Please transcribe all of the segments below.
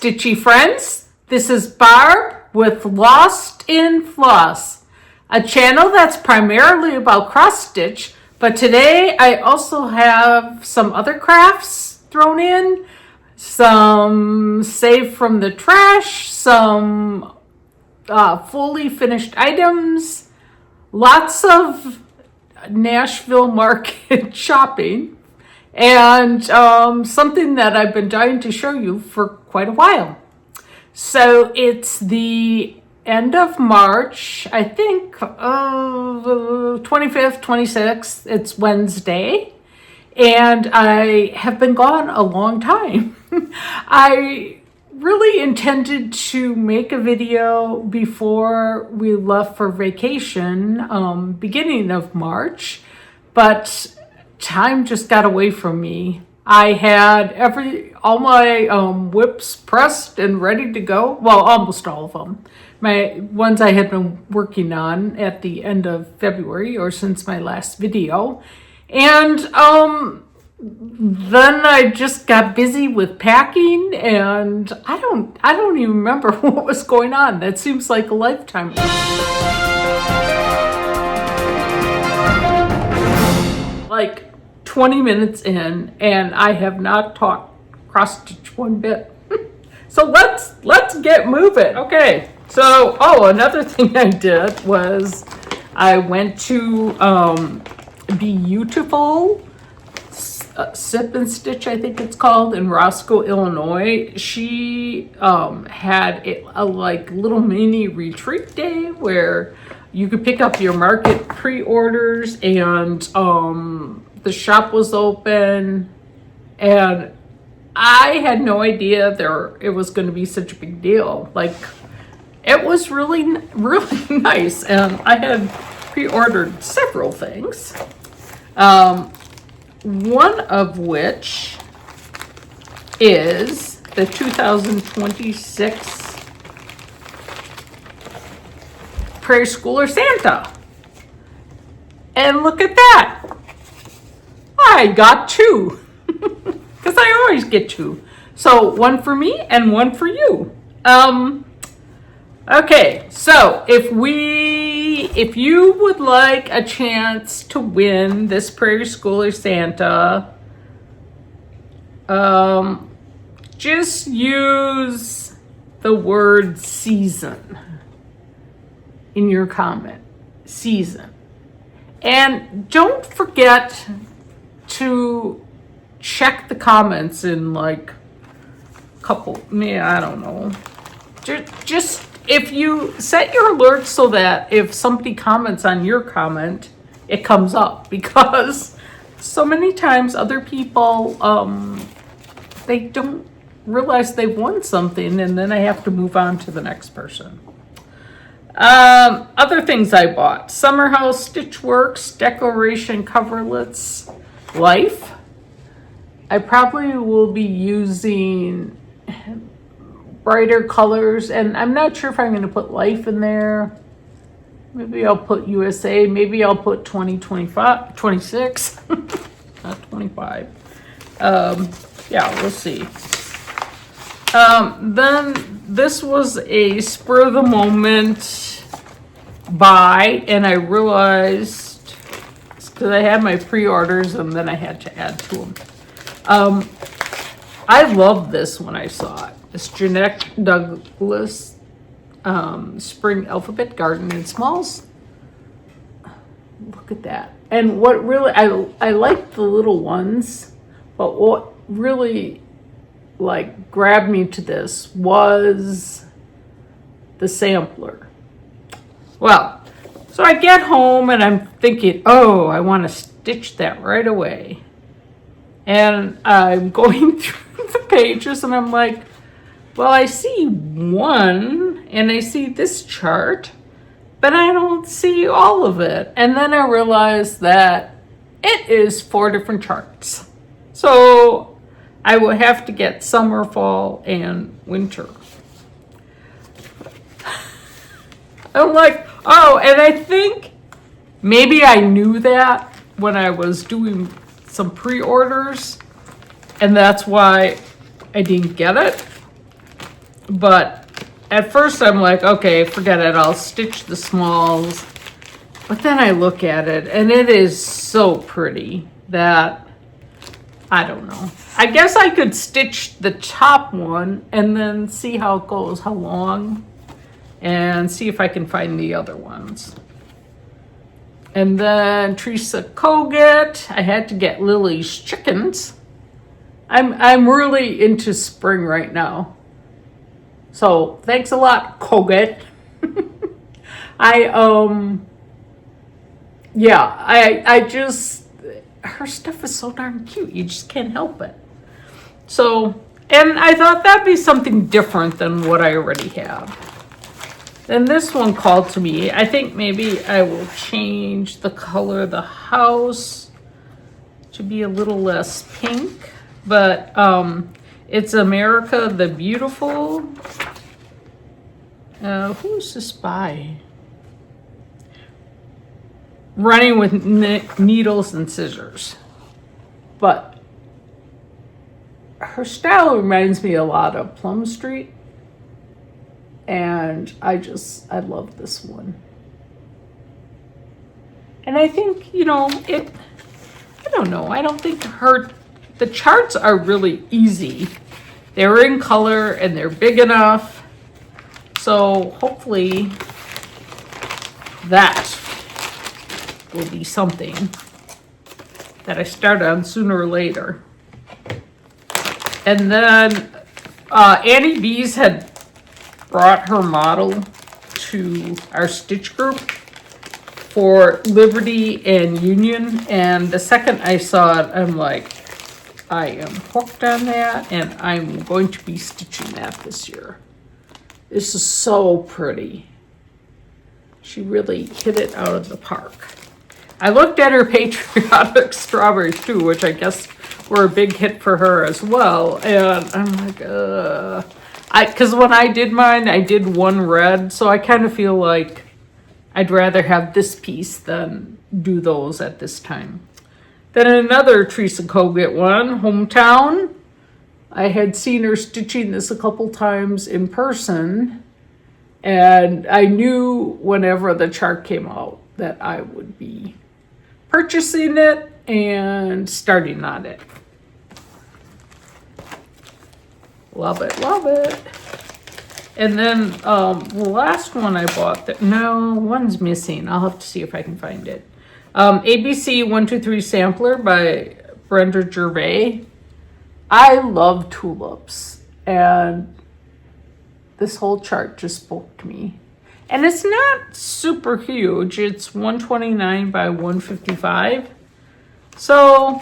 Stitchy friends, this is Barb with Lost in Floss, a channel that's primarily about cross stitch, but today I also have some other crafts thrown in, some saved from the trash, some fully finished items, lots of Nashville market shopping, and something that I've been dying to show you for quite a while. So it's the end of March, I think, 25th, 26th, it's Wednesday, and I have been gone a long time. I really intended to make a video before we left for vacation, beginning of March, but time just got away from me. I had all my whips pressed and ready to go. Well, almost all of them. My ones I had been working on at the end of February or since my last video. And then I just got busy with packing, and I don't even remember what was going on. That seems like a lifetime ago. Like 20 minutes in, and I have not talked cross stitch one bit. So let's get moving. Okay. So another thing I did was I went to Beautiful Sip and Stitch, I think it's called, in Roscoe, Illinois. She had a like little mini retreat day where you could pick up your market pre-orders, and the shop was open, and I had no idea it was going to be such a big deal. Like, it was really, really nice, and I had pre-ordered several things. One of which is the 2026 Prairie Schooler Santa. And look at that. I got two. Because I always get two. So one for me and one for you. Okay, so if you would like a chance to win this Prairie Schooler Santa, just use the word season in your comment. Season. And don't forget to check the comments in like a couple, I don't know. Just if you set your alerts so that if somebody comments on your comment, it comes up, because so many times other people, they don't realize they've won something, and then I have to move on to the next person. Other things I bought: Summer House Stitchworks Decoration Coverlets Life. I probably will be using brighter colors, and I'm not sure if I'm going to put Life in there. Maybe I'll put USA. Maybe I'll put 2025, 26, not 25. Yeah, we'll see. Then this was a spur of the moment buy, and I realized it's because I had my pre-orders and then I had to add to them. I loved this when I saw it. It's Jeanette Douglas Spring Alphabet Garden in Smalls. Look at that. And what really, I like the little ones, but what really like grabbed me to this was the sampler. Well, so I get home and I'm thinking, I want to stitch that right away. And I'm going through the pages and I'm like, well, I see one and I see this chart, but I don't see all of it. And then I realized that it is 4 different charts. So I will have to get summer, fall, and winter. I'm like, and I think maybe I knew that when I was doing some pre-orders, and that's why I didn't get it. But at first I'm like, okay, forget it. I'll stitch the smalls. But then I look at it and it is so pretty that I don't know. I guess I could stitch the top one and then see how it goes, how long, and see if I can find the other ones. And then Teresa Kogut, I had to get Lily's chickens. I'm really into spring right now. So thanks a lot, Kogut. I just, her stuff is so darn cute. You just can't help it. So, and I thought that'd be something different than what I already have. Then this one called to me. I think maybe I will change the color of the house to be a little less pink. But it's America the Beautiful. Who's this by? Running with Needles and Scissors. But her style reminds me a lot of Plum Street. And I love this one. And I think, I don't know. I don't think the charts are really easy. They're in color and they're big enough. So hopefully that will be something that I start on sooner or later. And then Annie Bees had brought her model to our stitch group for Liberty and Union. And the second I saw it, I'm like, I am hooked on that and I'm going to be stitching that this year. This is so pretty. She really hit it out of the park. I looked at her patriotic strawberries too, which I guess were a big hit for her as well. And I'm like, because when I did mine, I did one red. So I kind of feel like I'd rather have this piece than do those at this time. Then another Teresa Kogut one, Hometown. I had seen her stitching this a couple times in person. And I knew whenever the chart came out that I would be purchasing it and starting on it. Love it, love it. And then the last one I bought, one's missing. I'll have to see if I can find it. ABC 123 Sampler by Brenda Gervais. I love tulips, and this whole chart just spoke to me. And it's not super huge. It's 129 by 155. So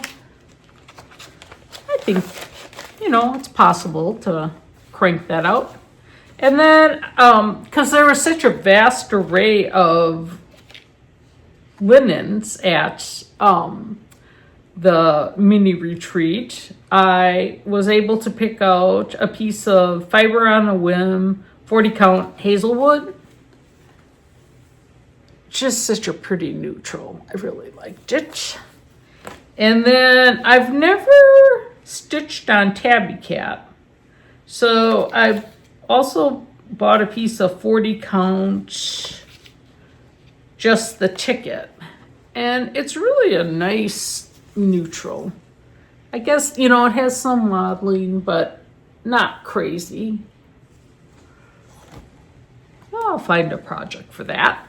I think, it's possible to crank that out. And then, because there was such a vast array of linens at the mini retreat, I was able to pick out a piece of Fiber on a Whim 40 count Hazelwood. Just such a pretty neutral. I really liked it. And then I've never stitched on Tabby Cat. So I also bought a piece of 40 count, just the ticket. And it's really a nice neutral. I guess, it has some modeling, but not crazy. I'll find a project for that.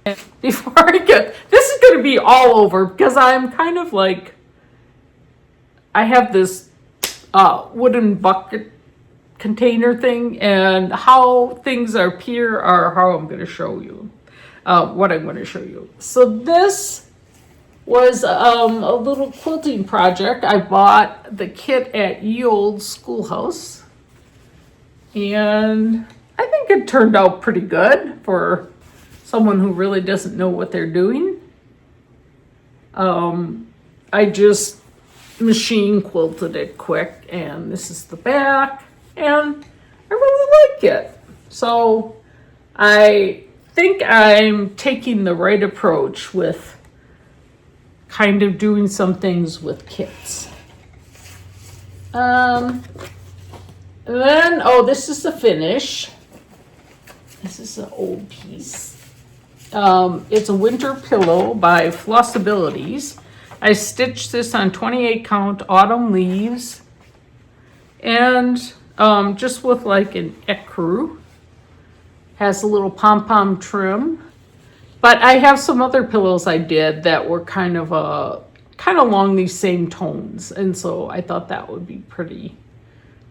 And before this is going to be all over because I'm kind of like, I have this wooden bucket container thing, and how things appear are how I'm going to show you, what I'm going to show you. So this was a little quilting project. I bought the kit at Ye Olde Schoolhouse, and I think it turned out pretty good for someone who really doesn't know what they're doing. I just machine quilted it quick, and this is the back, and I really like it. So I think I'm taking the right approach with kind of doing some things with kits. And then, oh, this is the finish. This is an old piece. It's a winter pillow by Flossabilities. I stitched this on 28 count autumn leaves. And just with like an ecru. Has a little pom-pom trim. But I have some other pillows I did that were kind of along these same tones. And so I thought that would be pretty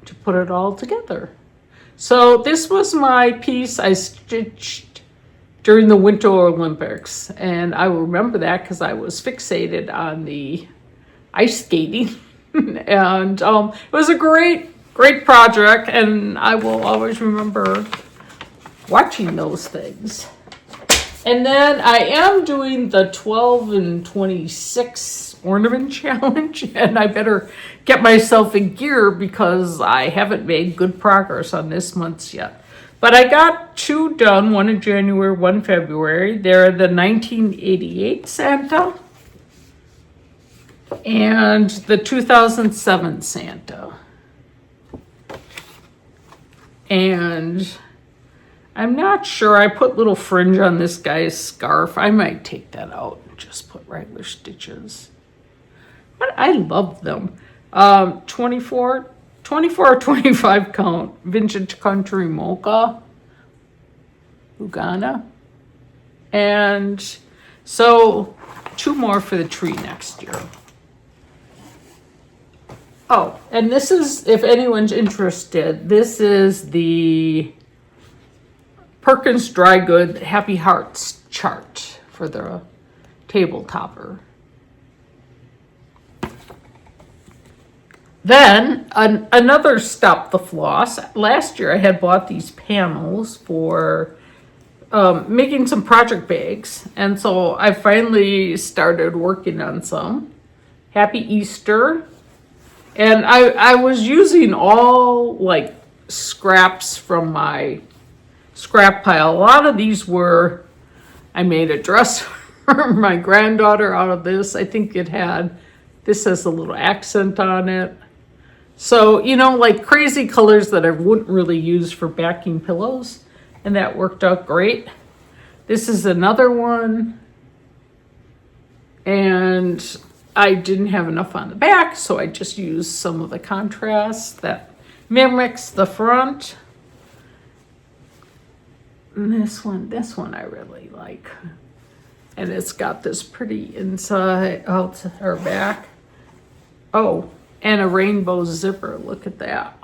to put it all together. So this was my piece I stitched during the Winter Olympics. And I remember that because I was fixated on the ice skating. And it was a great project. And I will always remember watching those things. And then I am doing the 12 and 26 ornament challenge, and I better get myself in gear because I haven't made good progress on this month's yet. But I got 2 done, one in January, one February. They're the 1988 Santa and the 2007 Santa. And I'm not sure. I put little fringe on this guy's scarf. I might take that out and just put regular stitches. But I love them. 24 or 25 count vintage country mocha Uganda. And so 2 more for the tree next year. Oh, and this is, if anyone's interested, this is the Perkins Dry Good Happy Hearts chart for the table topper. Then another Stop the Floss. Last year I had bought these panels for making some project bags. And so I finally started working on some. Happy Easter. And I was using all like scraps from my scrap pile. A lot of these were, I made a dress for my granddaughter out of this. I think this has a little accent on it. So, like crazy colors that I wouldn't really use for backing pillows. And that worked out great. This is another one. And I didn't have enough on the back, so I just used some of the contrast that mimics the front. And this one I really like. And it's got this pretty inside, out or back. Oh, and a rainbow zipper, look at that.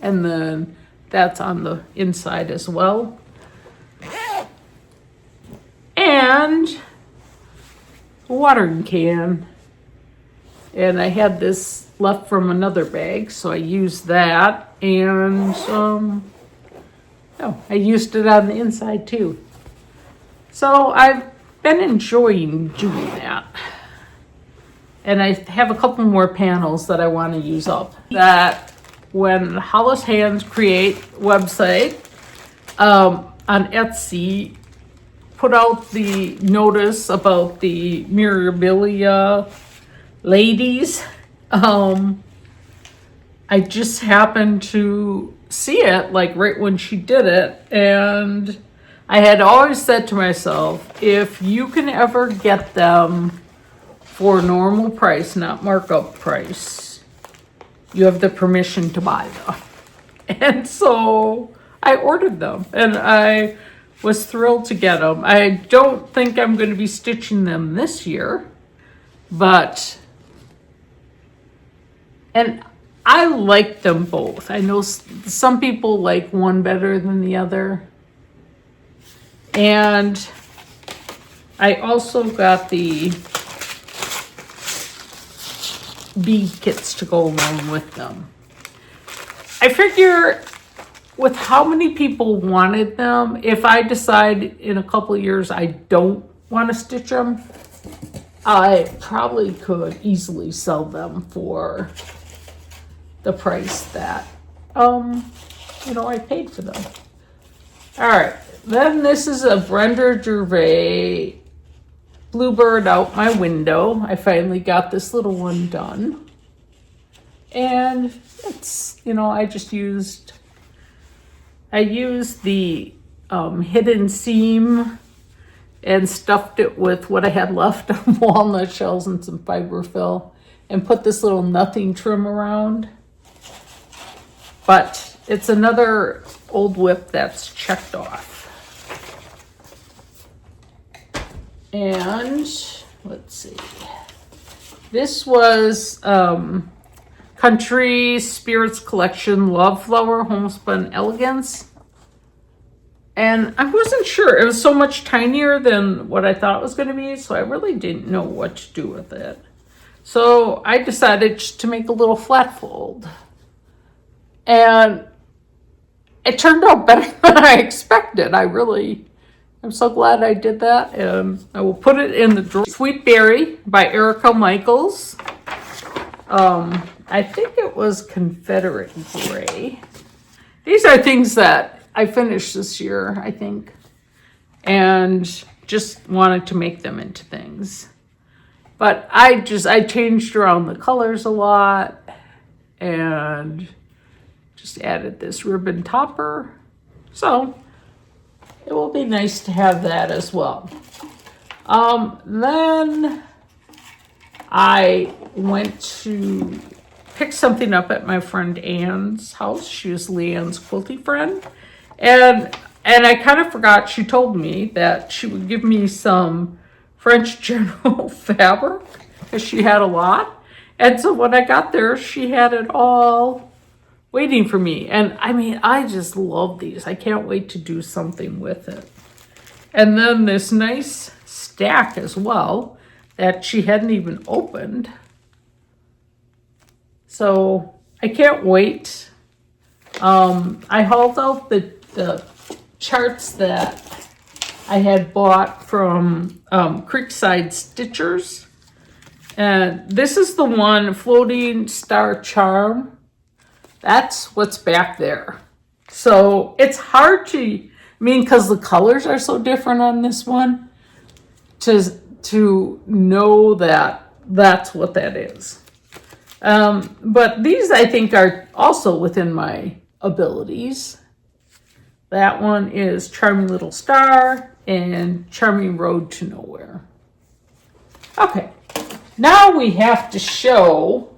And then that's on the inside as well. And a watering can. And I had this left from another bag, so I used that. And I used it on the inside too. So I've been enjoying doing that. And I have a couple more panels that I want to use up. That when Hollis Hands Create website on Etsy put out the notice about the memorabilia ladies, I just happened to see it like right when she did it, and I had always said to myself, if you can ever get them for normal price, not markup price, you have the permission to buy them. And so I ordered them, and I was thrilled to get them. I don't think I'm going to be stitching them this year, and I like them both. I know some people like one better than the other. And I also got the bead kits to go along with them. I figure with how many people wanted them, if I decide in a couple of years I don't want to stitch them, I probably could easily sell them for the price that I paid for them. All right, then this is a Brenda Gervais Bluebird Out My Window. I finally got this little one done. And it's, you know, I used the hidden seam and stuffed it with what I had left of walnut shells and some fiberfill and put this little nothing trim around. But it's another old whip that's checked off. And let's see. This was Country Spirits Collection Love Flower Homespun Elegance. And I wasn't sure. It was so much tinier than what I thought it was going to be, so I really didn't know what to do with it. So I decided just to make a little flat fold. And it turned out better than I expected. I'm so glad I did that. And I will put it in the drawer. Sweet Berry by Erica Michaels. I think it was Confederate Gray. These are things that I finished this year, I think, and just wanted to make them into things. But I changed around the colors a lot and just added this ribbon topper. So it will be nice to have that as well. Then I went to pick something up at my friend Ann's house. She was Leanne's quilty friend. And I kind of forgot, she told me that she would give me some French General fabric because she had a lot. And so when I got there, she had it all waiting for me. And I mean, I just love these. I can't wait to do something with it. And then this nice stack as well that she hadn't even opened. So I can't wait. I hauled out the charts that I had bought from Creekside Stitchers. And this is the one, Floating Star Charm. That's what's back there. So it's hard to, because the colors are so different on this one, to know that that's what that is. But these I think are also within my abilities. That one is Charming Little Star and Charming Road to Nowhere. Okay, now we have to show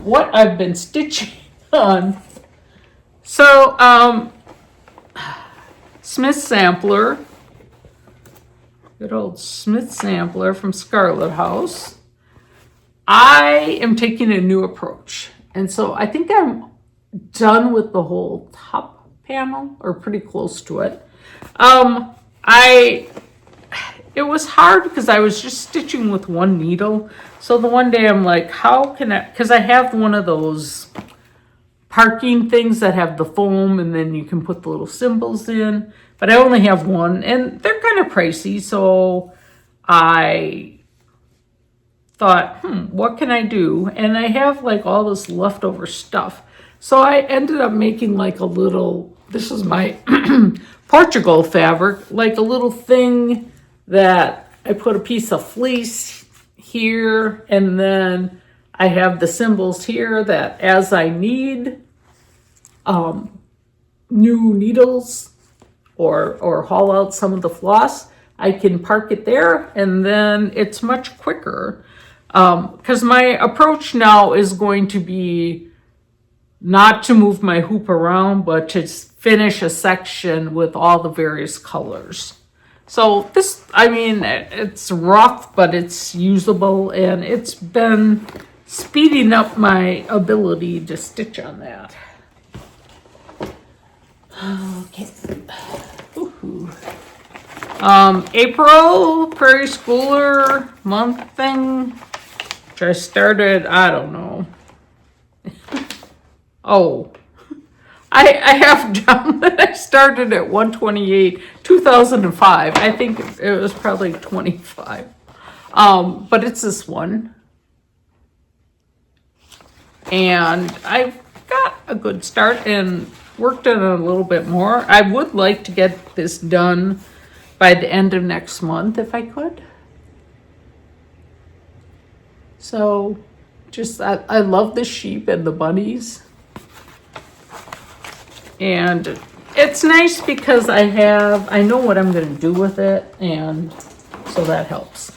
what I've been stitching on. So, Smith Sampler, good old Smith Sampler from Scarlet House. I am taking a new approach. And so I think I'm done with the whole top panel, or pretty close to it. It was hard because I was just stitching with one needle. So the one day I'm like, how can I, because I have one of those parking things that have the foam and then you can put the little symbols in, but I only have one and they're kind of pricey. So I thought, what can I do? And I have like all this leftover stuff. So I ended up making like a little, this is my Portugal fabric, like a little thing that I put a piece of fleece here, and then I have the symbols here that as I need new needles or haul out some of the floss, I can park it there, and then it's much quicker. Because my approach now is going to be not to move my hoop around, but to finish a section with all the various colors. So this, it's rough, but it's usable, and it's been speeding up my ability to stitch on that. Okay. Woohoo. April, Prairie Schooler month thing, which I started, I don't know. Oh, I have down that I started at 128, 2005. I think it was probably 25. But it's this one. And I've got a good start and worked on it a little bit more. I would like to get this done by the end of next month if I could. So just, I love the sheep and the bunnies. And it's nice because I know what I'm going to do with it, and so that helps.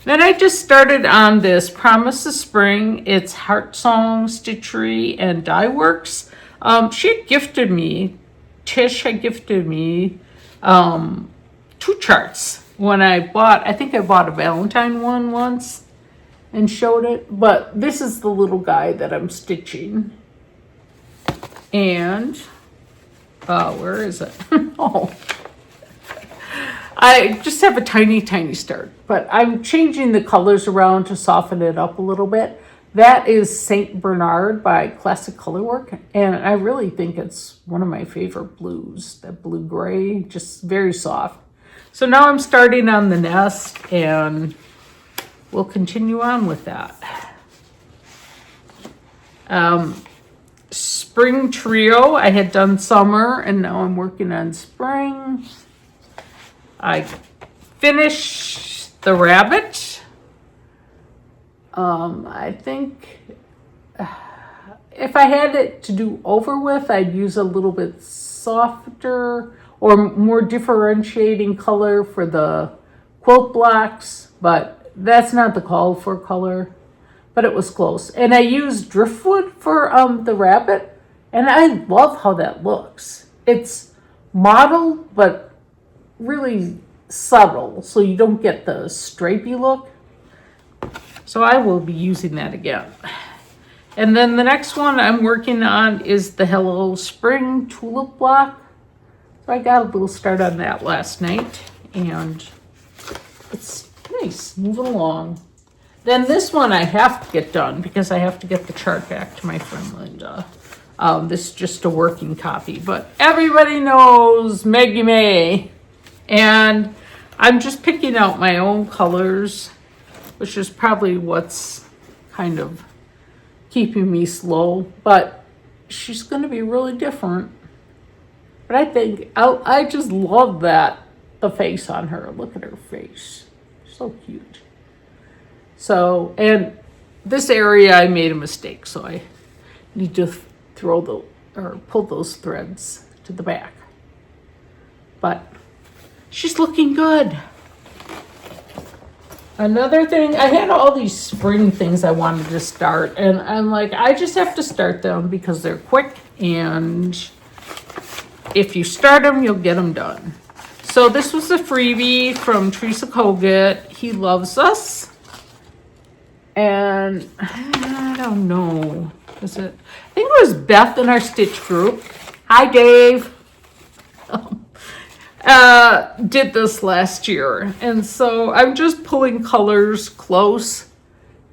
Then I just started on this Promise of Spring. It's Heart Song, Stitchery, and Dye Works. She had gifted me, Tish had gifted me 2 charts when I think I bought a Valentine one once and showed it. But this is the little guy that I'm stitching. And, where is it? Oh. I just have a tiny, tiny start, but I'm changing the colors around to soften it up a little bit. That is Saint Bernard by Classic Colorwork, and I really think it's one of my favorite blues, that blue gray, just very soft. So now I'm starting on the nest, and we'll continue on with that. Spring Trio, I had done summer, and now I'm working on spring. I finished the rabbit. I think if I had it to do over with, I'd use a little bit softer or more differentiating color for the quilt blocks, but that's not the called for color, but it was close. And I used driftwood for the rabbit, and I love how that looks. It's mottled, but really subtle, so you don't get the stripy look. So I will be using that again. And then the next one I'm working on is the Hello Spring tulip block. So I got a little start on that last night, and it's nice, moving along. Then this one I have to get done because I have to get the chart back to my friend Linda. This is just a working copy, but everybody knows Maggie May. And I'm just picking out my own colors, which is probably what's kind of keeping me slow. But she's going to be really different. But I think I just love the face on her. Look at her face. So cute. So, and this area I made a mistake, so I need to pull those threads to the back. But she's looking good. Another thing, I had all these spring things I wanted to start, and I'm like, I just have to start them because they're quick, and if you start them, you'll get them done. So this was a freebie from Teresa Kogut. He Loves Us. And I don't know. I think it was Beth in our stitch group. Hi, Dave. Did this last year, and so I'm just pulling colors close,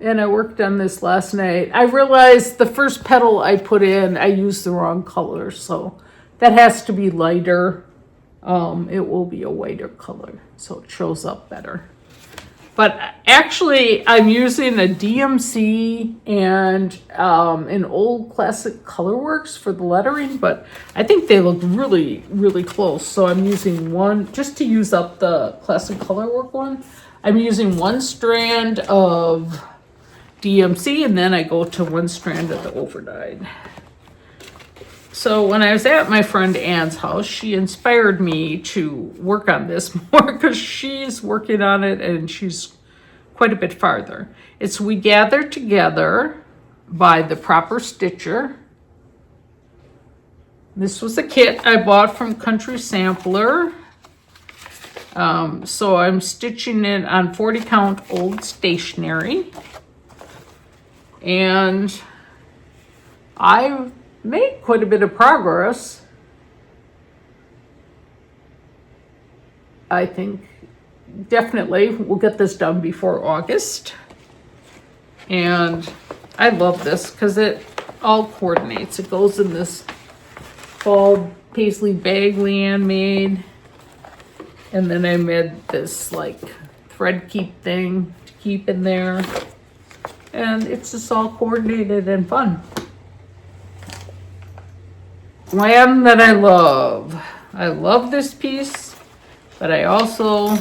and I worked on this last night. I realized the first petal I put in, I used the wrong color, so that has to be lighter. It will be a whiter color, so it shows up better. But actually, I'm using a DMC and an old Classic Colorworks for the lettering, but I think they look really, really close. So I'm using one, just to use up the Classic Colorwork one, I'm using one strand of DMC, and then I go to one strand of the overdyed. So when I was at my friend Ann's house, she inspired me to work on this more because she's working on it and she's quite a bit farther. It's We Gather Together by The Proper Stitcher. This was a kit I bought from Country Sampler. So I'm stitching it on 40 count old stationery. And I made quite a bit of progress. I think definitely we'll get this done before August. And I love this because it all coordinates. It goes in this fall paisley bag Leanne made. And then I made this like thread keep thing to keep in there. And it's just all coordinated and fun. Land That I Love. I love this piece, but I also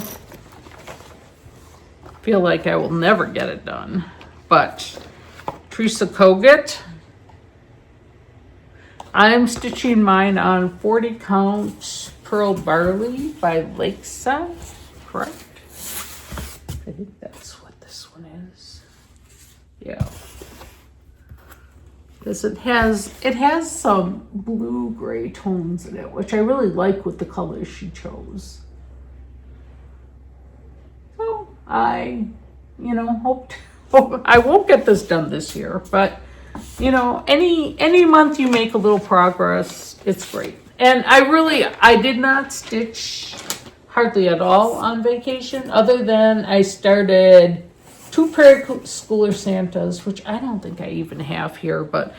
feel like I will never get it done. But Teresa Kogut, I'm stitching mine on 40 count Pearl Barley by Lakeside, correct? I think that's what this one is. Yeah. Because it has some blue-gray tones in it, which I really like with the colors she chose. So I, hope I won't get this done this year, but any month you make a little progress, it's great. And I did not stitch hardly at all on vacation, other than I started 2 Prairie Schooler Santas, which I don't think I even have here, but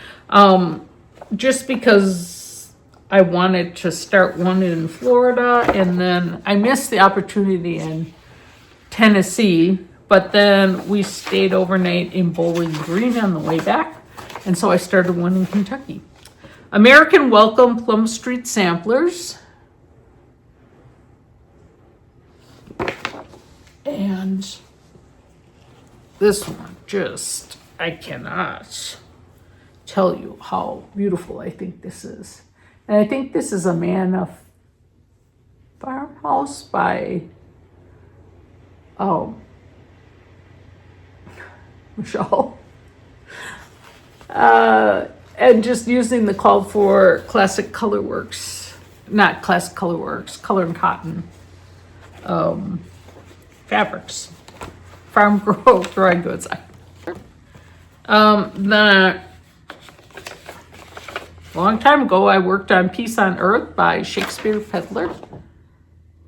just because I wanted to start one in Florida, and then I missed the opportunity in Tennessee, but then we stayed overnight in Bowling Green on the way back, and so I started one in Kentucky. American Welcome Plum Street Samplers. And this one, I cannot tell you how beautiful I think this is. And I think this is a Manna Farmhouse by Michelle. And just using the call for Classic Colorworks, not Classic Colorworks, Color and Cotton fabrics, farm grow dry goods. The long time ago, I worked on Peace on Earth by Shakespeare Peddler.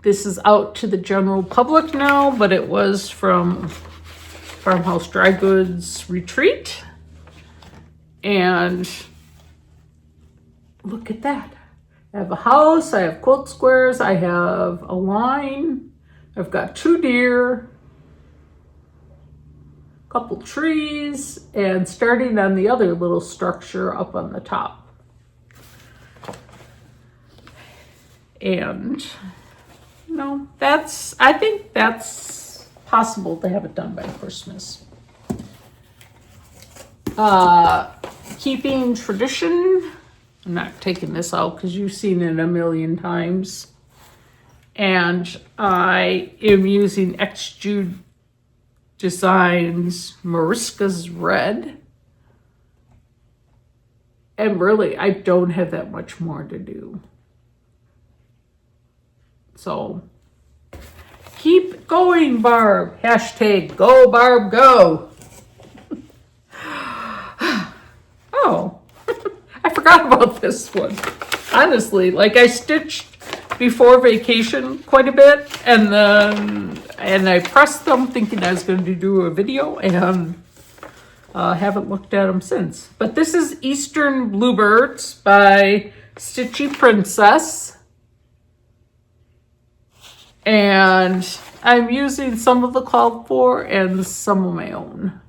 This is out to the general public now, but it was from Farmhouse Dry Goods Retreat. And look at that. I have a house, I have quilt squares, I have a line, I've got 2 deer, a couple trees, and starting on the other little structure up on the top. And, I think that's possible to have it done by Christmas. Keeping tradition. I'm not taking this out because you've seen it a million times. And I am using X-Jude Designs Mariska's Red. And really, I don't have that much more to do. So, keep going, Barb. Hashtag go, Barb, go. Oh, I forgot about this one. Honestly, I stitched before vacation quite a bit, and I pressed them thinking I was going to do a video, and haven't looked at them since. But this is Eastern Bluebirds by Stitchy Princess. And I'm using some of the called for and some of my own.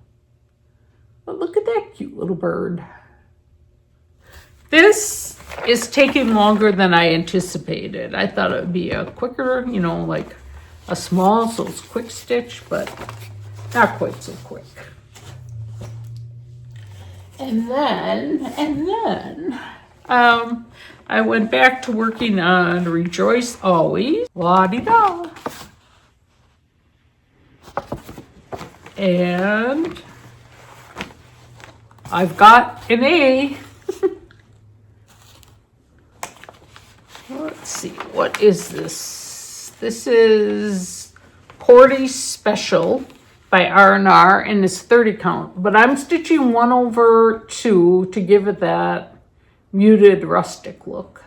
But look at that cute little bird. This is taking longer than I anticipated. I thought it would be a quicker, like a small, so it's quick stitch, but not quite so quick. And then, I went back to working on Rejoice Always, la-di-da. And I've got an A. Let's see, what is this? This is Cordy Special by R&R, and it's 30 count. But I'm stitching 1/2 to give it that muted rustic look.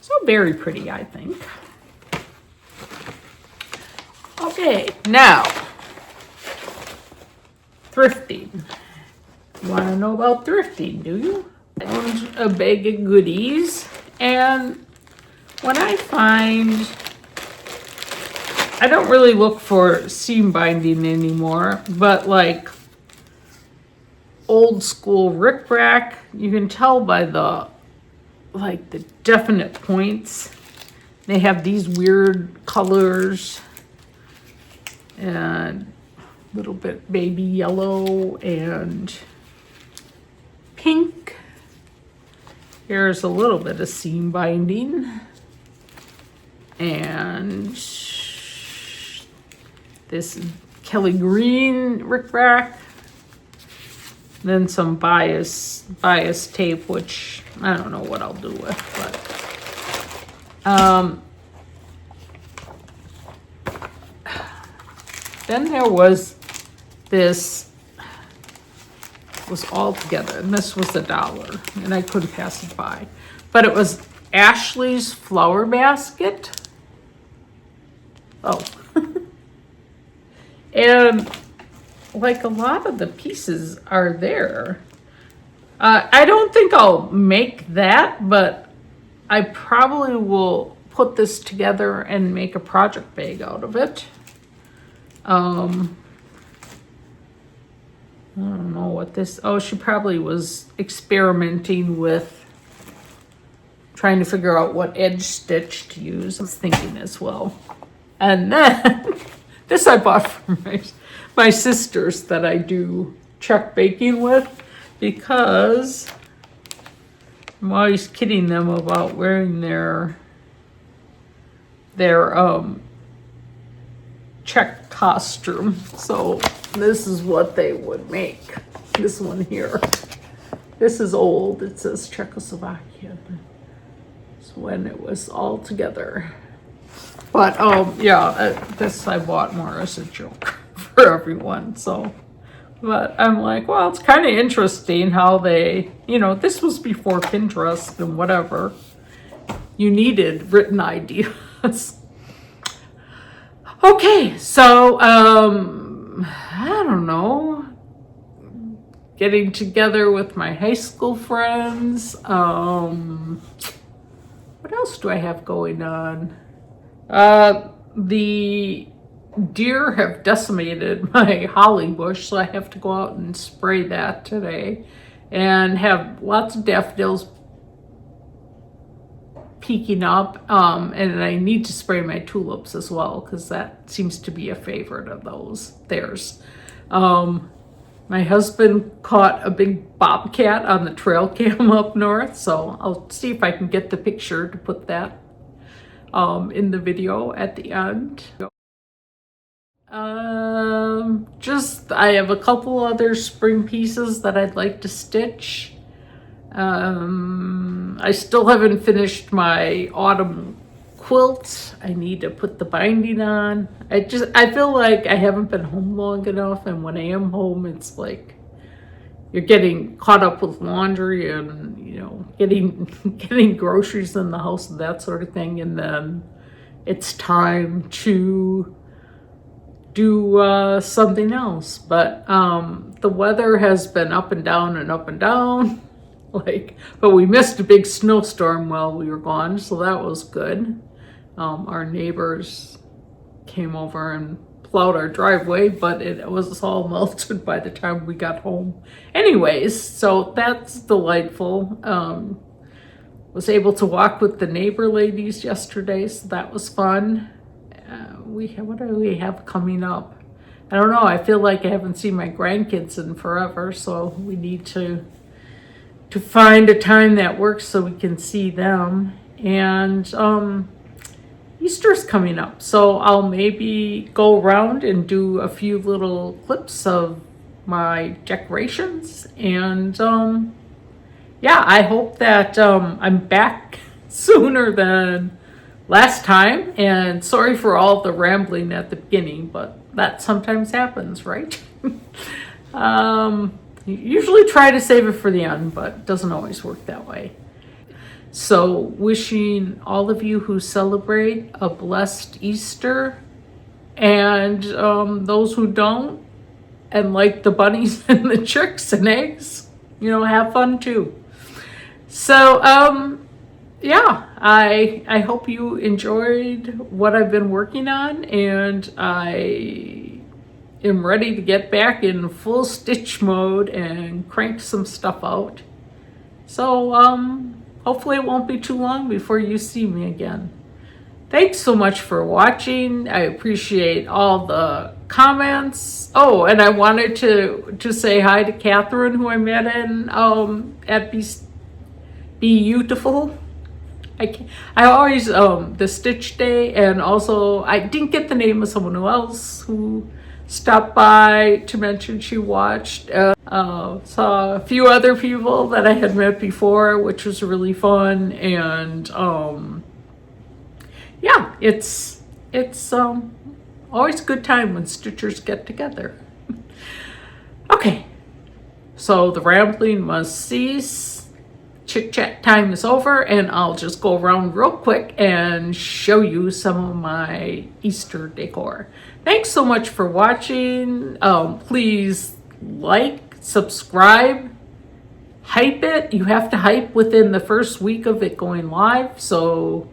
So very pretty, I think. Okay, now thrifting. You want to know about thrifting, do you? I owned a bag of goodies, and when I don't really look for seam binding anymore, but old school rickrack, you can tell by the definite points. They have these weird colors and a little bit baby yellow and pink Here's a little bit of seam binding. And this Kelly Green rickrack. Then some bias tape, which I don't know what I'll do with, but then there was this, was all together, and this was $1, and I couldn't pass it by. But it was Ashley's Flower Basket. Oh. And like a lot of the pieces are there. I don't think I'll make that, but I probably will put this together and make a project bag out of it. I don't know what this, oh, she probably was experimenting with trying to figure out what edge stitch to use. I was thinking as well. And then this I bought from my sisters that I do chuck baking with, because I'm always kidding them about wearing their check costume. So this is what they would make. This one here. This is old. It says Czechoslovakia. It's when it was all together. But yeah, this I bought more as a joke for everyone. So, but I'm like, well, it's kind of interesting how they, you know, this was before Pinterest and whatever. You needed written ideas. Okay, so I don't know. Getting together with my high school friends. What else do I have going on? The deer have decimated my holly bush, so I have to go out and spray that today, and have lots of daffodils peeking up, and I need to spray my tulips as well, because that seems to be a favorite of theirs. My husband caught a big bobcat on the trail cam up north, so I'll see if I can get the picture to put that in the video at the end. I have a couple other spring pieces that I'd like to stitch. I still haven't finished my autumn quilt. I need to put the binding on. I feel like I haven't been home long enough, and when I am home, it's like you're getting caught up with laundry and, you know, getting groceries in the house and that sort of thing, and then it's time to do something else. But the weather has been up and down and up and down. But we missed a big snowstorm while we were gone, so that was good. Our neighbors came over and plowed our driveway, but it was all melted by the time we got home. Anyways, so that's delightful. Was able to walk with the neighbor ladies yesterday, so that was fun. What do we have coming up? I don't know. I feel like I haven't seen my grandkids in forever, so we need to find a time that works so we can see them. And Easter's coming up, so I'll maybe go around and do a few little clips of my decorations. And yeah, I hope that I'm back sooner than last time. And sorry for all the rambling at the beginning, but that sometimes happens, right? Usually try to save it for the end, but it doesn't always work that way. So wishing all of you who celebrate a blessed Easter, and those who don't and like the bunnies and the chicks and eggs, you know, have fun too. So yeah, I hope you enjoyed what I've been working on, and I am ready to get back in full stitch mode and crank some stuff out. So hopefully it won't be too long before you see me again. Thanks so much for watching. I appreciate all the comments. Oh, and I wanted to say hi to Catherine, who I met in at beautiful. I always, the Stitch Day, and also I didn't get the name of someone else who stopped by to mention she watched. Saw a few other people that I had met before, which was really fun. And yeah, it's always a good time when Stitchers get together. Okay, so the rambling must cease. Chit chat time is over, and I'll just go around real quick and show you some of my Easter decor. Thanks so much for watching. Please like, subscribe, hype it. You have to hype within the first week of it going live, so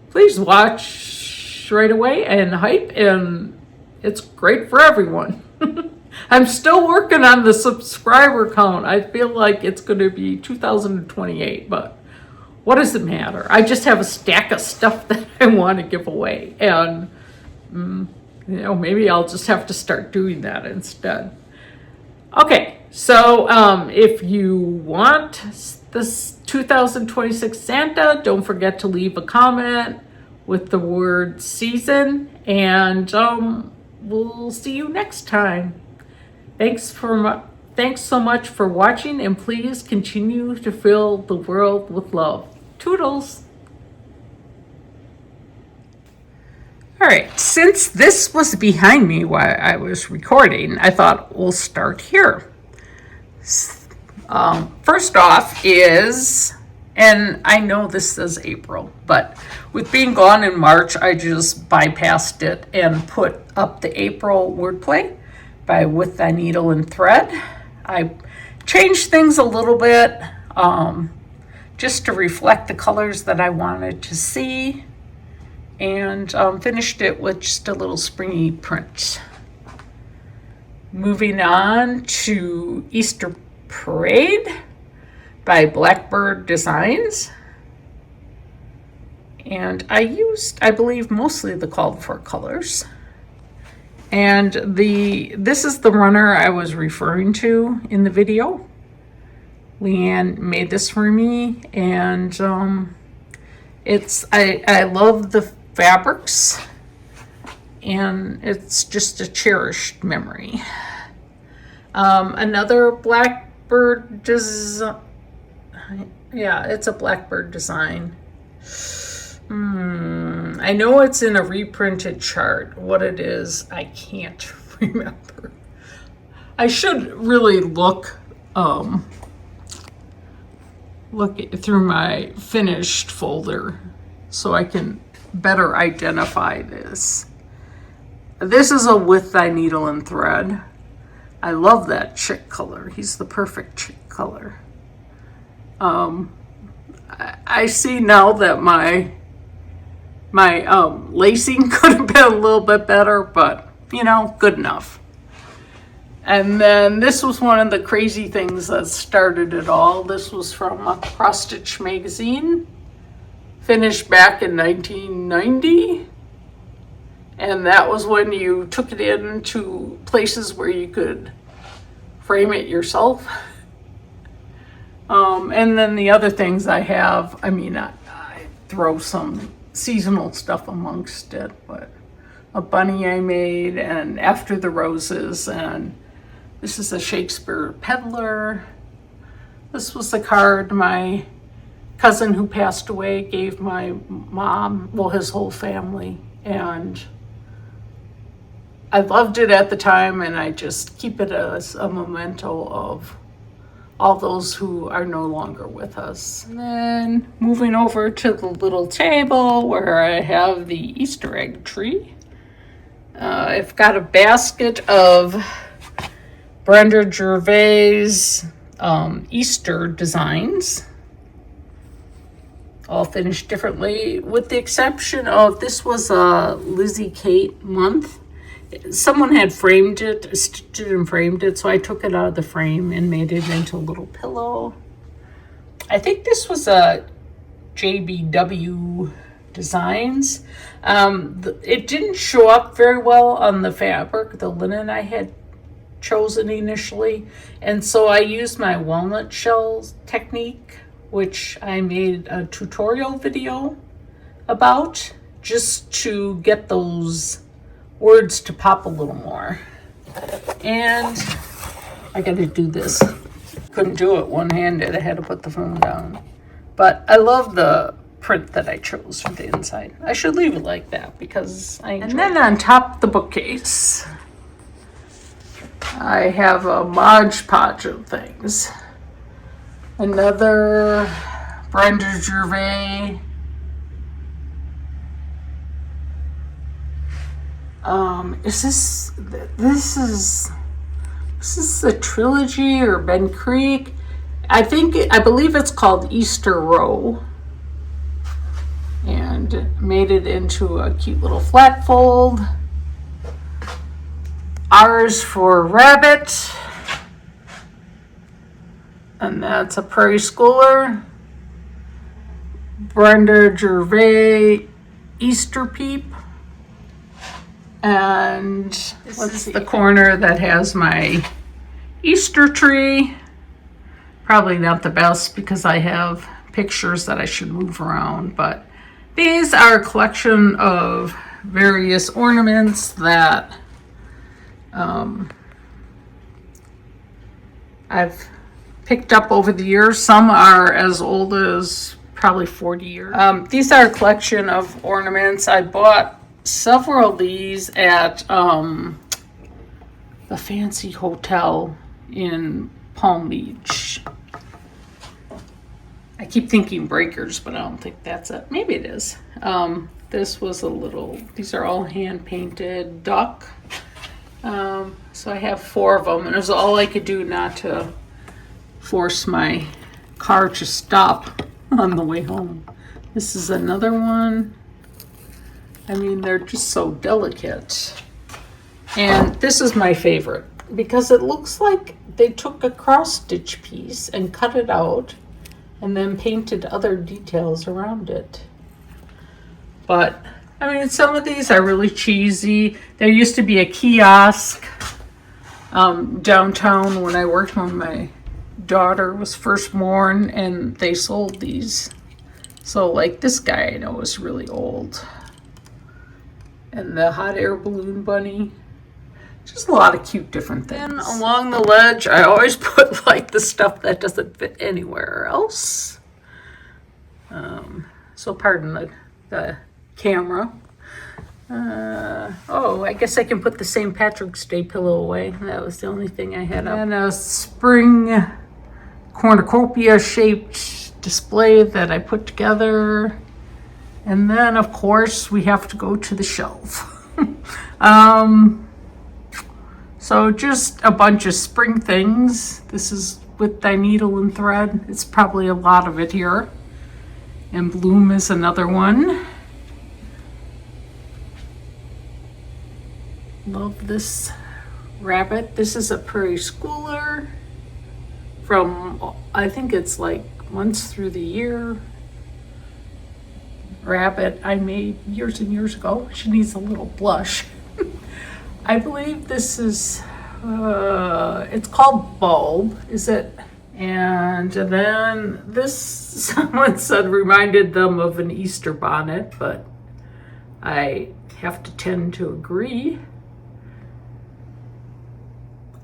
please watch right away and hype, and it's great for everyone. I'm still working on the subscriber count. I feel like it's going to be 2028, but what does it matter? I just have a stack of stuff that I want to give away, and maybe I'll just have to start doing that instead. Okay, so if you want this 2026 Santa, don't forget to leave a comment with the word season, and we'll see you next time. Thanks so much for watching, and please continue to fill the world with love. Toodles! All right, since this was behind me while I was recording, I thought we'll start here. First off is, and I know this says April, but with being gone in March, I just bypassed it and put up the April wordplay by With Thy Needle and Thread. I changed things a little bit just to reflect the colors that I wanted to see, and finished it with just a little springy print. Moving on to Easter Parade by Blackbird Designs. And I used, I believe, mostly the called for colors. And this is the runner I was referring to in the video. Leanne made this for me, and I love the fabrics, and it's just a cherished memory. Another Blackbird design. Yeah, it's a Blackbird design. I know it's in a reprinted chart. What it is, I can't remember. I should really look through my finished folder so I can better identify this. This is a With Thy Needle and Thread. I love that chick color. He's the perfect chick color. I see now that my lacing could have been a little bit better, but good enough. And then this was one of the crazy things that started it all. This was from a Cross Stitch magazine, finished back in 1990. And that was when you took it into places where you could frame it yourself. And then the other things I have, I throw some seasonal stuff amongst it, but a bunny I made, and After the Roses, and this is a Shakespeare Peddler. This was the card my cousin who passed away gave my mom, well, his whole family, and I loved it at the time, and I just keep it as a memento of all those who are no longer with us. And then moving over to the little table where I have the Easter egg tree. I've got a basket of Brenda Gervais Easter designs, all finished differently, with the exception of this was a Lizzie Kate month. Someone had framed it, stitched it and framed it, so I took it out of the frame and made it into a little pillow. I think this was a JBW Designs. It didn't show up very well on the fabric, the linen I had chosen initially, and so I used my walnut shells technique which I made a tutorial video about, just to get those words to pop a little more. And I gotta do this. Couldn't do it one-handed, I had to put the phone down. But I love the print that I chose for the inside. I should leave it like that because I enjoy it. And then on top of the bookcase, I have a Mod Podge of things. Another Brenda Gervais. This is a trilogy or Ben Creek. I believe it's called Easter Row. And made it into a cute little flat fold. R's for Rabbit. And that's a Prairie Schooler. Brenda Gervais Easter Peep. And what's the corner that has my Easter tree? Probably not the best because I have pictures that I should move around, but these are a collection of various ornaments that I've picked up over the years. Some are as old as probably 40 years. These are a collection of ornaments. I bought several of these at the fancy hotel in Palm Beach. I keep thinking Breakers, but I don't think that's it. Maybe it is. This was these are all hand painted duck. So I have 4 of them, and it was all I could do not to force my car to stop on the way home. This is another one. I mean, they're just so delicate. And this is my favorite because it looks like they took a cross stitch piece and cut it out and then painted other details around it. But I mean, some of these are really cheesy. There used to be a kiosk downtown when I worked when my daughter was first born, and they sold these. So like this guy I know is really old. And the hot air balloon bunny. Just a lot of cute different things. And along the ledge, I always put like the stuff that doesn't fit anywhere else. So pardon the camera. Oh, I guess I can put the St. Patrick's Day pillow away. That was the only thing I had up. And a spring cornucopia shaped display that I put together. And then, of course, we have to go to the shelf. So just a bunch of spring things. This is with dye needle and thread. It's probably a lot of it here. And Bloom is another one. Love this rabbit. This is a Prairie Schooler from, I think it's like once through the year. Rabbit I made years and years ago. She needs a little blush. I believe this is, it's called Bulb, is it? And then this, someone said, reminded them of an Easter bonnet, but I have to tend to agree.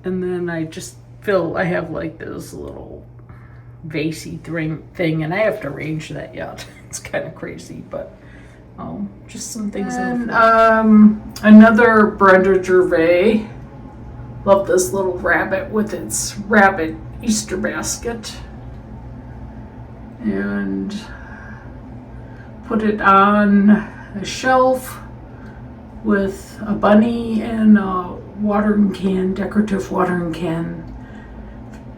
And then I just I have like this little vasey thing, and I have to arrange that yet. It's kind of crazy, but just some things. And another Brenda Gervais. Love this little rabbit with its rabbit Easter basket. And put it on a shelf with a bunny and a watering can, decorative watering can.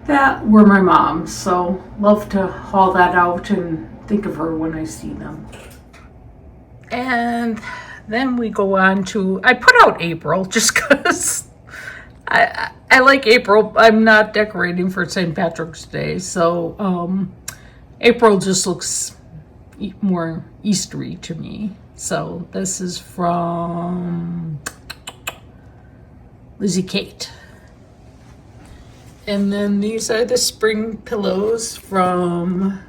That were my mom's, so love to haul that out and think of her when I see them. And then we go on to, I put out April just because I like April. I'm not decorating for St. Patrick's Day, so April just looks more Eastery to me. So this is from Lizzie Kate. And then these are the spring pillows from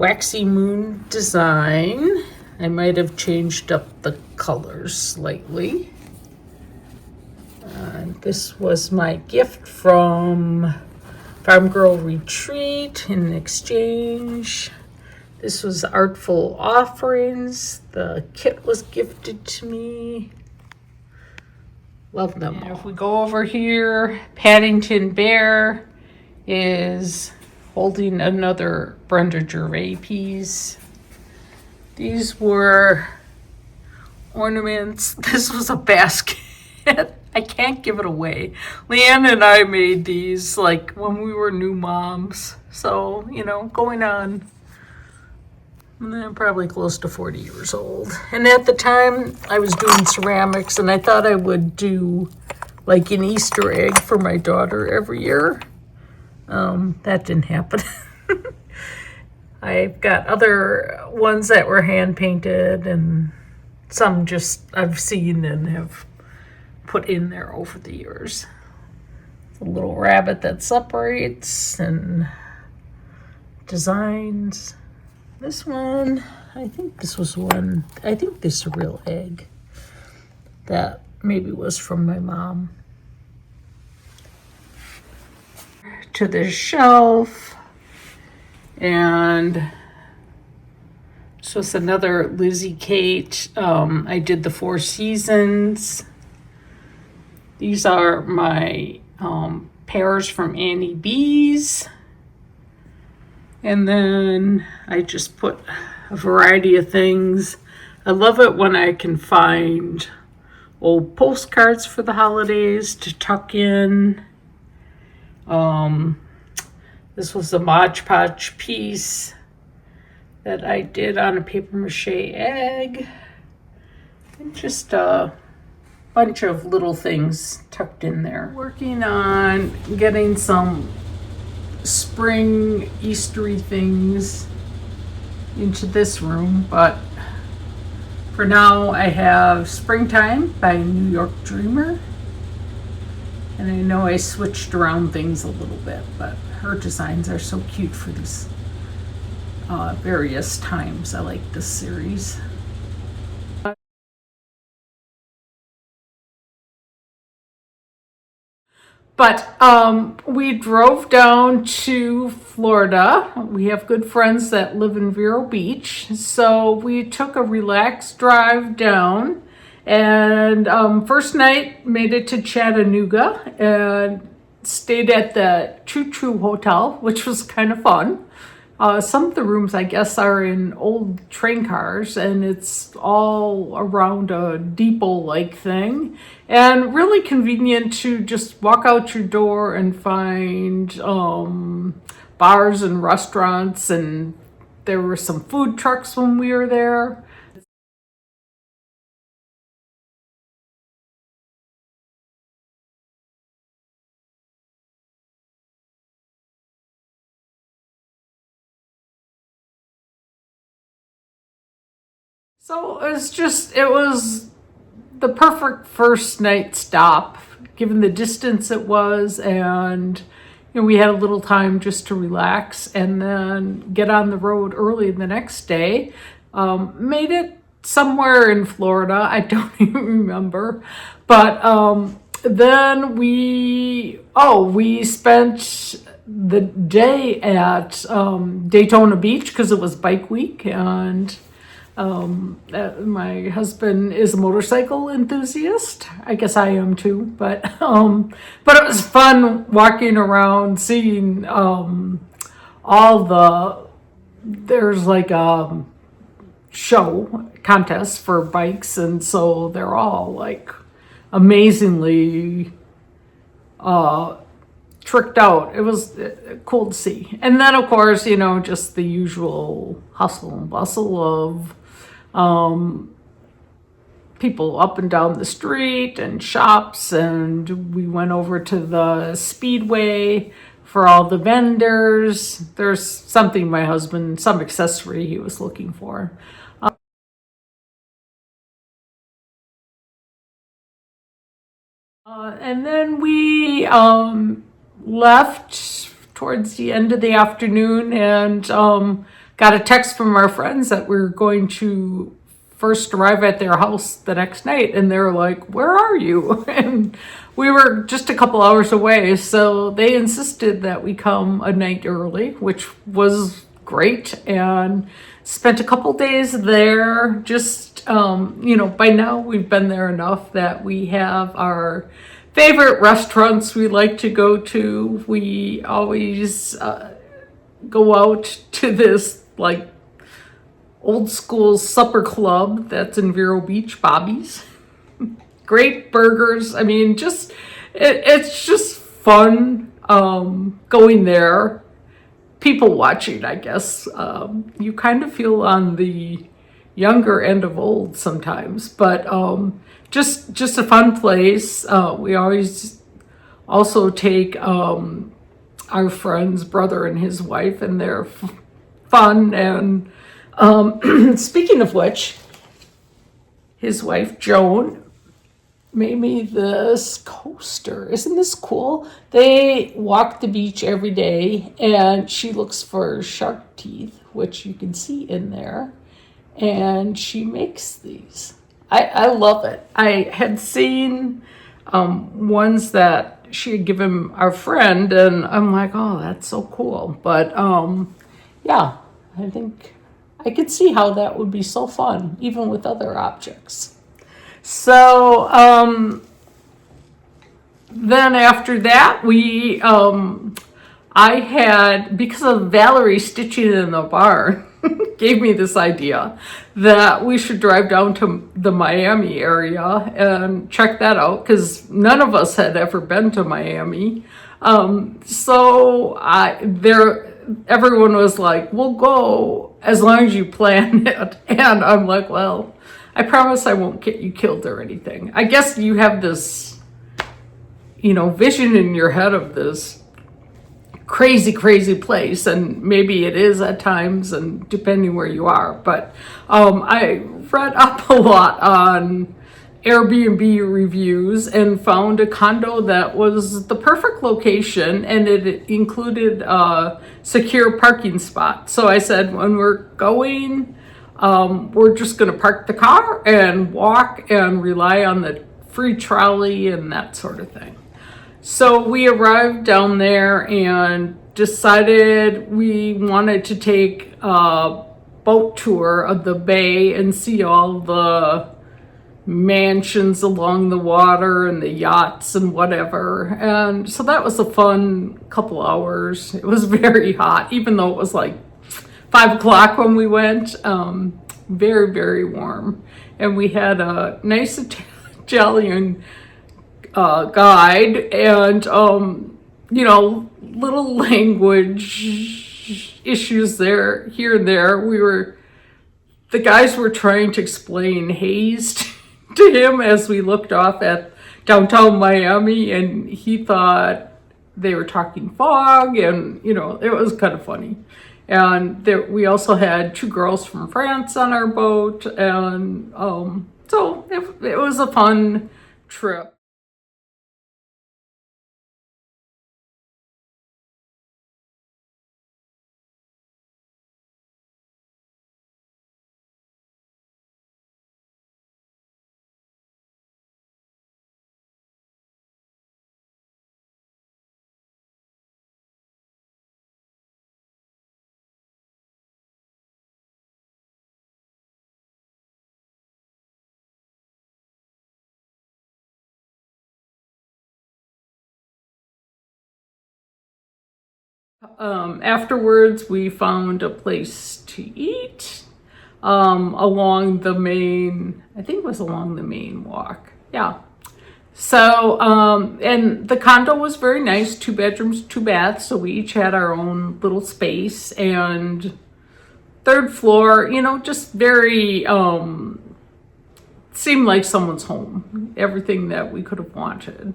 waxy moon design. I might have changed up the colors slightly. This was my gift from Farm Girl Retreat in exchange. This was Artful Offerings. The kit was gifted to me. Love them. And if we go over here, Paddington Bear is holding another Brenda Gervais piece. These were ornaments. This was a basket. I can't give it away. Leanne and I made these like when we were new moms. So, you know, going on, I'm probably close to 40 years old. And at the time I was doing ceramics and I thought I would do like an Easter egg for my daughter every year. That didn't happen. I've got other ones that were hand painted and some just I've seen and have put in there over the years. A little rabbit that separates and designs. This one, I think this was one, I think this is a real egg that maybe was from my mom. To the shelf, and so it's another Lizzie Kate. I did the Four Seasons. These are my pears from Annie B's. And then I just put a variety of things. I love it when I can find old postcards for the holidays to tuck in. This was a Mod Podge piece that I did on a paper mache egg. And just a bunch of little things tucked in there. Working on getting some spring Eastery things into this room, but for now I have Springtime by New York Dreamer. And I know I switched around things a little bit, but her designs are so cute for these various times. I like this series. But we drove down to Florida. We have good friends that live in Vero Beach. So we took a relaxed drive down. And first night made it to Chattanooga and stayed at the Choo Choo Hotel, which was kind of fun. Some of the rooms, I guess, are in old train cars, and it's all around a depot-like thing. And really convenient to just walk out your door and find bars and restaurants, and there were some food trucks when we were there. So it was the perfect first night stop, given the distance it was, and you know, we had a little time just to relax and then get on the road early the next day. Made it somewhere in Florida, I don't even remember, but then we spent the day at Daytona Beach because it was bike week, and my husband is a motorcycle enthusiast. I guess I am too, but it was fun walking around, seeing there's like a show contest for bikes, and so they're all like amazingly tricked out. It was cool to see. And then of course, you know, just the usual hustle and bustle of people up and down the street and shops, and we went over to the Speedway for all the vendors. There's something some accessory he was looking for. And then we left towards the end of the afternoon and got a text from our friends that we were going to first arrive at their house the next night, and they were like, "Where are you?" And we were just a couple hours away, so they insisted that we come a night early, which was great, and spent a couple days there. Just by now we've been there enough that we have our favorite restaurants we like to go to. We always go out to this like old school supper club that's in Vero Beach, Bobby's. Great burgers. I mean, it's just fun going there. People watching, I guess. You kind of feel on the younger end of old sometimes, but just a fun place. We always also take our friend's brother and his wife, and they're fun. And speaking of which, his wife Joan made me this coaster. Isn't this cool? They walk the beach every day, and she looks for shark teeth, which you can see in there, and she makes these. I love it. I had seen ones that she had given our friend, and I'm like, oh, that's so cool. But yeah, I think I could see how that would be so fun, even with other objects. So then after that, I had, because of Valerie stitching in the barn, gave me this idea that we should drive down to the Miami area and check that out, because none of us had ever been to Miami. So everyone was like, we'll go as long as you plan it. And I'm like, well, I promise I won't get you killed or anything. I guess you have this, vision in your head of this crazy, crazy place, and maybe it is at times, and depending where you are. But I read up a lot on Airbnb reviews and found a condo that was the perfect location, and it included a secure parking spot. So I said, when we're going, we're just going to park the car and walk and rely on the free trolley and that sort of thing. So we arrived down there and decided we wanted to take a boat tour of the bay and see all the mansions along the water and the yachts and whatever. And so that was a fun couple hours. It was very hot, even though it was like 5 o'clock when we went. Very, very warm. And we had a nice Italian guide, and little language issues here and there. The guys were trying to explain haze to him as we looked off at downtown Miami, and he thought they were talking fog, and it was kind of funny. And we also had 2 girls from France on our boat, and so it was a fun trip. Afterwards, we found a place to eat along the main, I think it was along the main walk. Yeah. So, and the condo was very nice, 2 bedrooms, 2 baths. So we each had our own little space, and 3rd floor, just very, seemed like someone's home, everything that we could have wanted.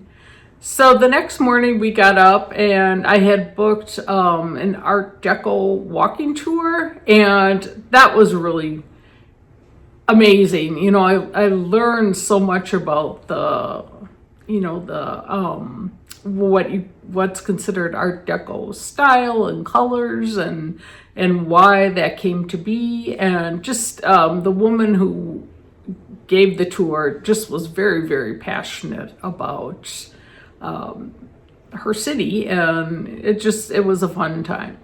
So the next morning we got up, and I had booked an Art Deco walking tour, and that was really amazing. I learned so much about the what's considered Art Deco style and colors, and why that came to be. And just the woman who gave the tour just was very, very passionate about her city, and it was a fun time.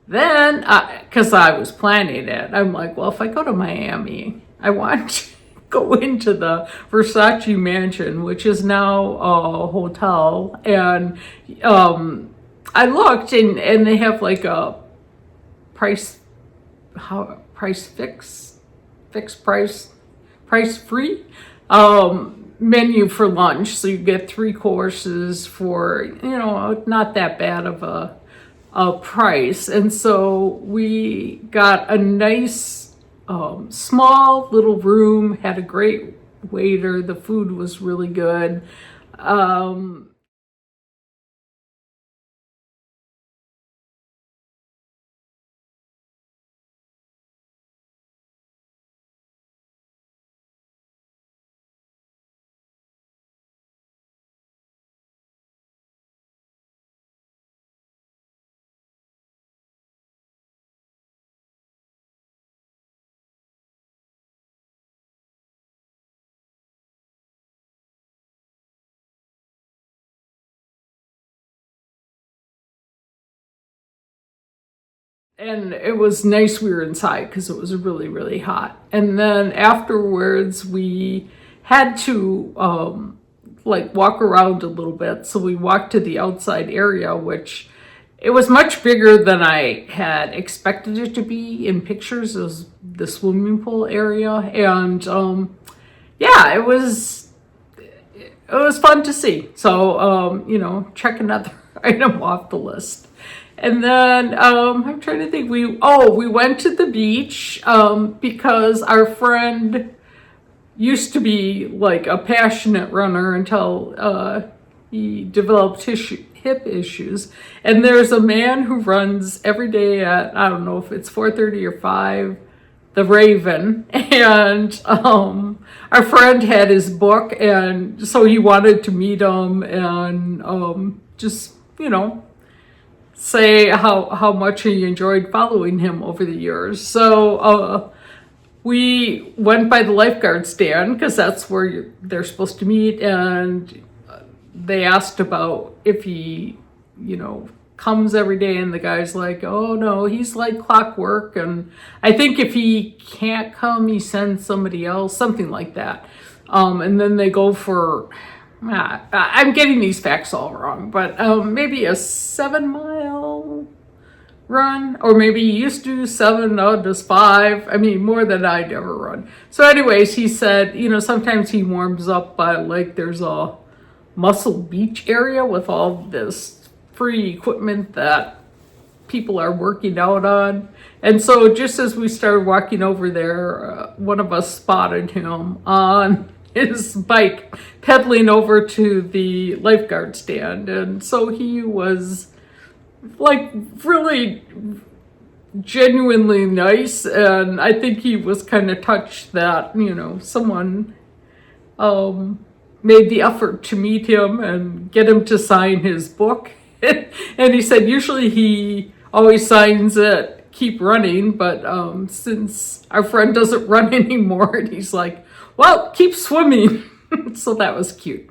Then, because I was planning it, I'm like, well, if I go to Miami, I want to go into the Versace mansion, which is now a hotel. And I looked, and they have like a price fixed price free menu for lunch. So you get 3 courses for, not that bad of a price. And so we got a nice small little room, had a great waiter, the food was really good. And it was nice we were inside because it was really, really hot. And then afterwards, we had to walk around a little bit. So we walked to the outside area, which it was much bigger than I had expected it to be in pictures. It was the swimming pool area. And yeah, it was fun to see. So, check another item off the list. And then I'm trying to think. We went to the beach because our friend used to be like a passionate runner until he developed hip issues. And there's a man who runs every day at, I don't know if it's 4:30 or 5, the Raven. And our friend had his book, and so he wanted to meet him and just, say how much he enjoyed following him over the years. So we went by the lifeguard stand because that's where they're supposed to meet, and they asked about if he, comes every day, and the guy's like, oh no, he's like clockwork, and I think if he can't come, he sends somebody else, something like that. And then they go for, I'm getting these facts all wrong, but maybe a 7-mile run, or maybe he used to do 7, now does 5. I mean, more than I'd ever run. So anyways, he said, sometimes he warms up by, like, there's a Muscle Beach area with all this free equipment that people are working out on. And so just as we started walking over there, one of us spotted him on his bike pedaling over to the lifeguard stand. And so he was like really genuinely nice, and I think he was kind of touched that someone made the effort to meet him and get him to sign his book. And he said usually he always signs it, keep running, but since our friend doesn't run anymore, he's like, well, keep swimming. So that was cute.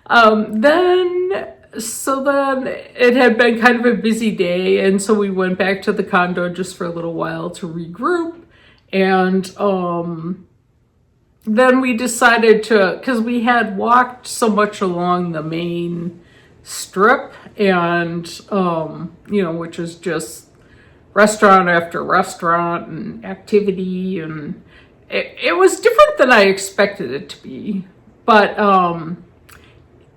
Then so then it had been kind of a busy day, and so we went back to the condo just for a little while to regroup. And then we decided to, because we had walked so much along the main strip, and which is just restaurant after restaurant and activity, and it was different than I expected it to be. But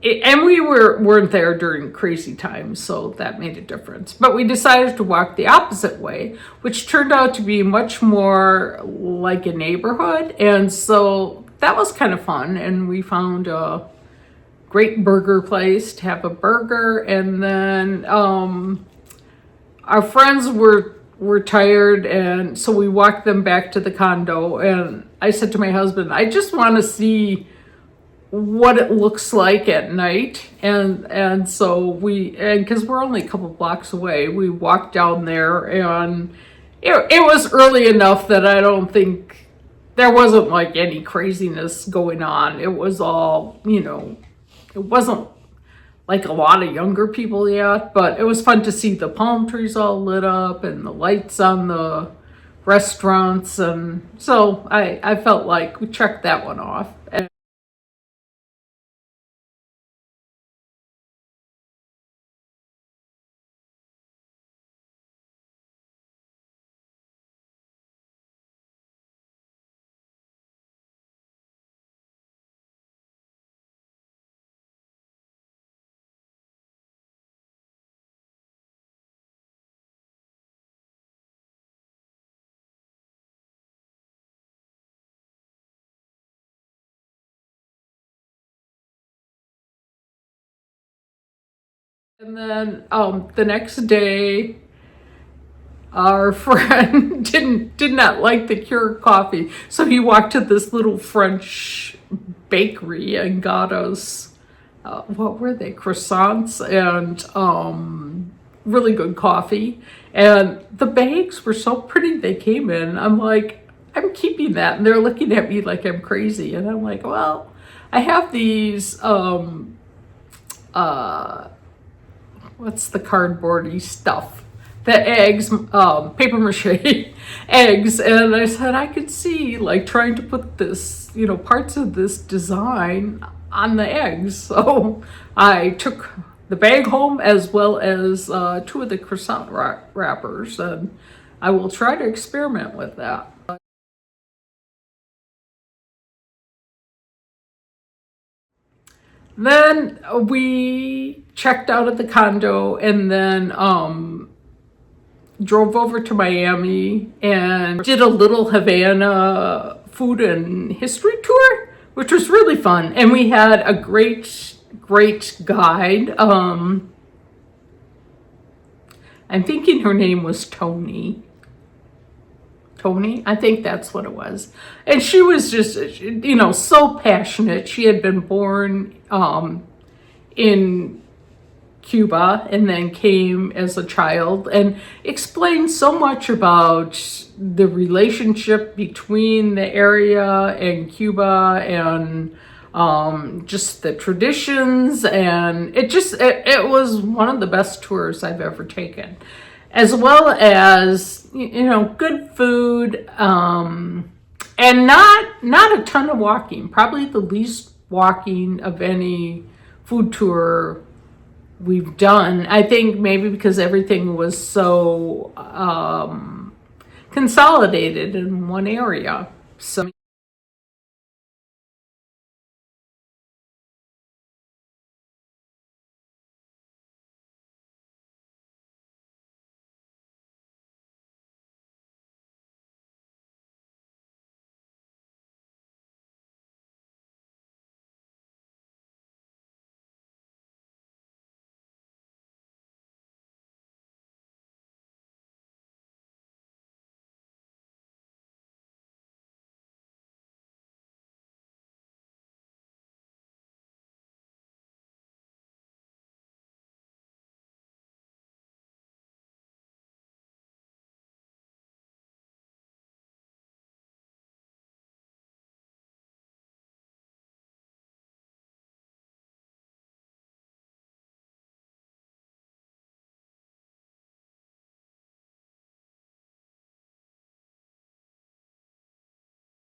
and we weren't there during crazy times, so that made a difference. But we decided to walk the opposite way, which turned out to be much more like a neighborhood. And so that was kind of fun. And we found a great burger place to have a burger. And then our friends were tired, and so we walked them back to the condo. And I said to my husband, I just want to see what it looks like at night. And so because we're only a couple blocks away, we walked down there, and it was early enough that I don't think there wasn't like any craziness going on. It was all, it wasn't like a lot of younger people yet, but it was fun to see the palm trees all lit up and the lights on the restaurants. And so I felt like we checked that one off. And then the next day, our friend did not like the Keurig coffee, so he walked to this little French bakery and got us what were they, croissants and really good coffee. And the bags were so pretty they came in. I'm like, I'm keeping that, and they're looking at me like I'm crazy. And I'm like, well, I have these what's the cardboardy stuff? The eggs, paper mache eggs. And I said, I could see like trying to put this, parts of this design on the eggs. So I took the bag home as well as two of the croissant wrappers, and I will try to experiment with that. Then we checked out at the condo, and then drove over to Miami and did a little Havana food and history tour, which was really fun. And we had a great guide. I'm thinking her name was Tony. Tony, I think that's what it was. And she was just, so passionate. She had been born in Cuba and then came as a child, and explained so much about the relationship between the area and Cuba, and just the traditions. And it was one of the best tours I've ever taken, as well as good food, and not a ton of walking. Probably the least walking of any food tour we've done. I think maybe because everything was so consolidated in one area. So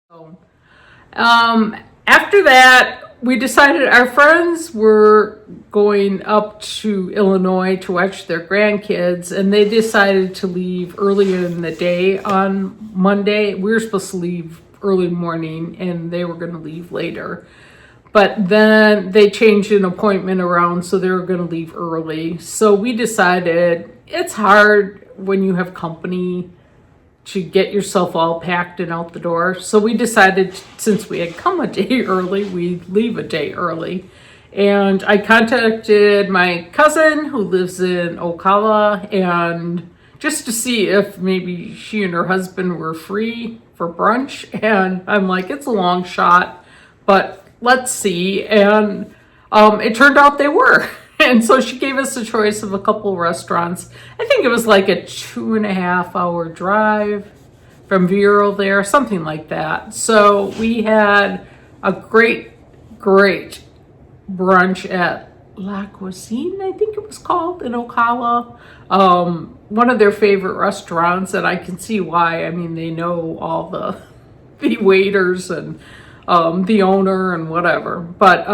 So, after that, we decided our friends were going up to Illinois to watch their grandkids, and they decided to leave earlier in the day on Monday. We were supposed to leave early morning, and they were going to leave later. But then they changed an appointment around, so they were going to leave early. So we decided it's hard when you have company to get yourself all packed and out the door. So we decided, since we had come a day early, we'd leave a day early. And I contacted my cousin who lives in Ocala, and just to see if maybe she and her husband were free for brunch. And I'm like, it's a long shot, but let's see. And it turned out they were. And so she gave us a choice of a couple of restaurants. I think it was like a 2.5-hour drive from Vero there, something like that. So we had a great brunch at La Cuisine, I think it was called, in Ocala. One of their favorite restaurants, and I can see why. I mean, they know all the waiters and the owner and whatever. But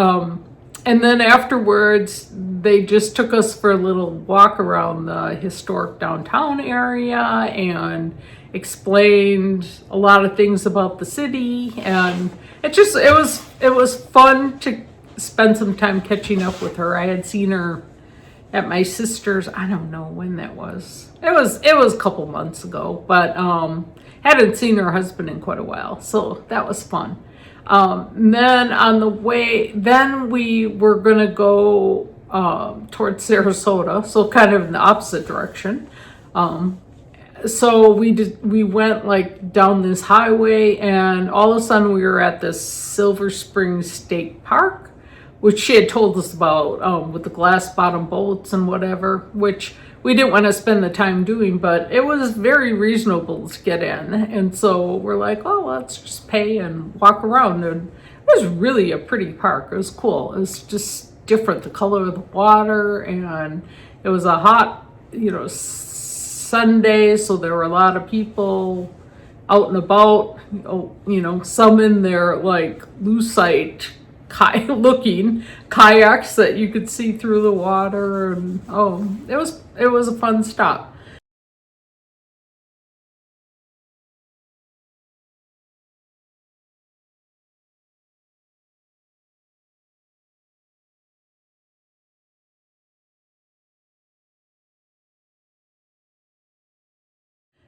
and then afterwards, they just took us for a little walk around the historic downtown area and explained a lot of things about the city. And it was fun to spend some time catching up with her. I had seen her at my sister's, I don't know when that was. It was a couple months ago, but hadn't seen her husband in quite a while. So that was fun. And then on the way, then we were going to go towards Sarasota, so kind of in the opposite direction. So we went like down this highway, and all of a sudden we were at this Silver Springs State Park, which she had told us about, with the glass bottom boats and whatever, which we didn't want to spend the time doing, but it was very reasonable to get in. And so we're like, oh, let's just pay and walk around. And it was really a pretty park. It was cool. It was just different, the color of the water. And it was a hot, Sunday, so there were a lot of people out and about, some in their like lucite looking kayaks that you could see through the water, and it was a fun stop.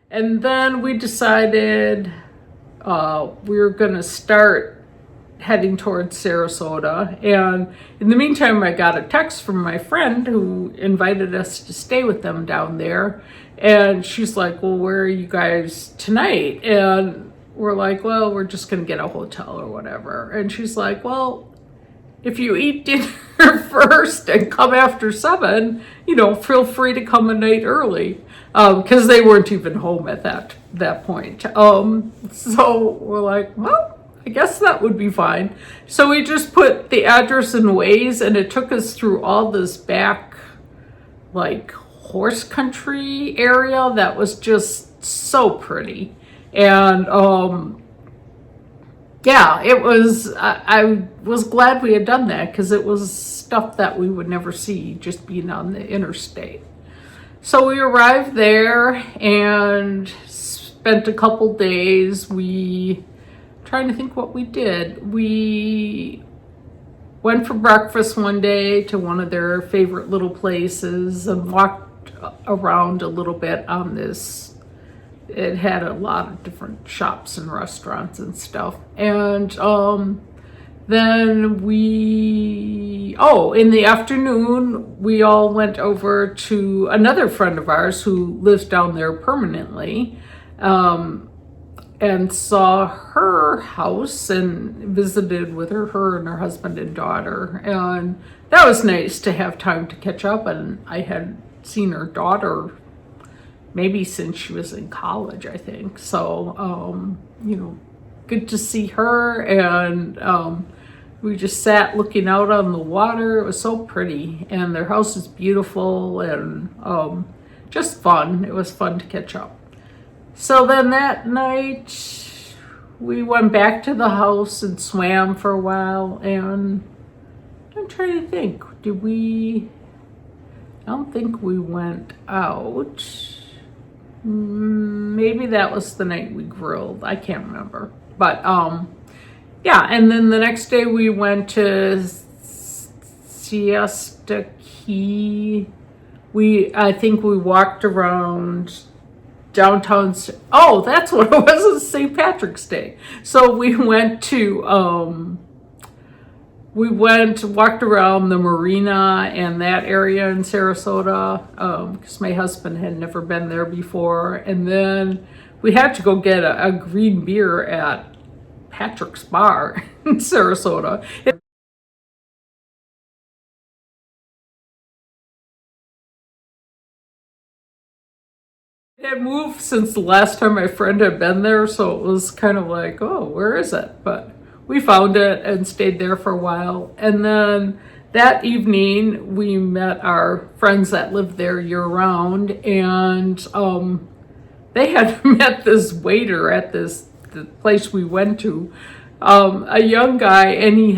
And then we decided we were gonna start heading towards Sarasota. And in the meantime, I got a text from my friend who invited us to stay with them down there. And she's like, well, where are you guys tonight? And we're like, well, we're just going to get a hotel or whatever. And she's like, well, if you eat dinner first and come after 7, feel free to come a night early. Because they weren't even home at that point. So we're like, well, I guess that would be fine. So we just put the address in Waze, and it took us through all this back, like, horse country area that was just so pretty. And yeah, it was, I was glad we had done that, because it was stuff that we would never see just being on the interstate. So we arrived there and spent a couple days. Trying to think what we did. We went for breakfast one day to one of their favorite little places and walked around a little bit on this. It had a lot of different shops and restaurants and stuff. And then in the afternoon, we all went over to another friend of ours who lives down there permanently. And saw her house and visited with her and her husband and daughter. And that was nice to have time to catch up. And I had seen her daughter maybe since she was in college, I think. So, good to see her. And we just sat looking out on the water. It was so pretty. And their house is beautiful and just fun. It was fun to catch up. So then that night, we went back to the house and swam for a while, and I'm trying to think, I don't think we went out. Maybe that was the night we grilled. I can't remember. But yeah, and then the next day we went to Siesta Key. I think we walked around downtown. Oh, that's what it was. It was St. Patrick's Day. So we went to walked around the marina and that area in Sarasota, because my husband had never been there before. And then we had to go get a green beer at Patrick's Bar in Sarasota. It had moved since the last time my friend had been there, so it was kind of like, oh, where is it? But we found it and stayed there for a while. And then that evening, we met our friends that lived there year-round, and they had met this waiter at the place we went to, a young guy, and he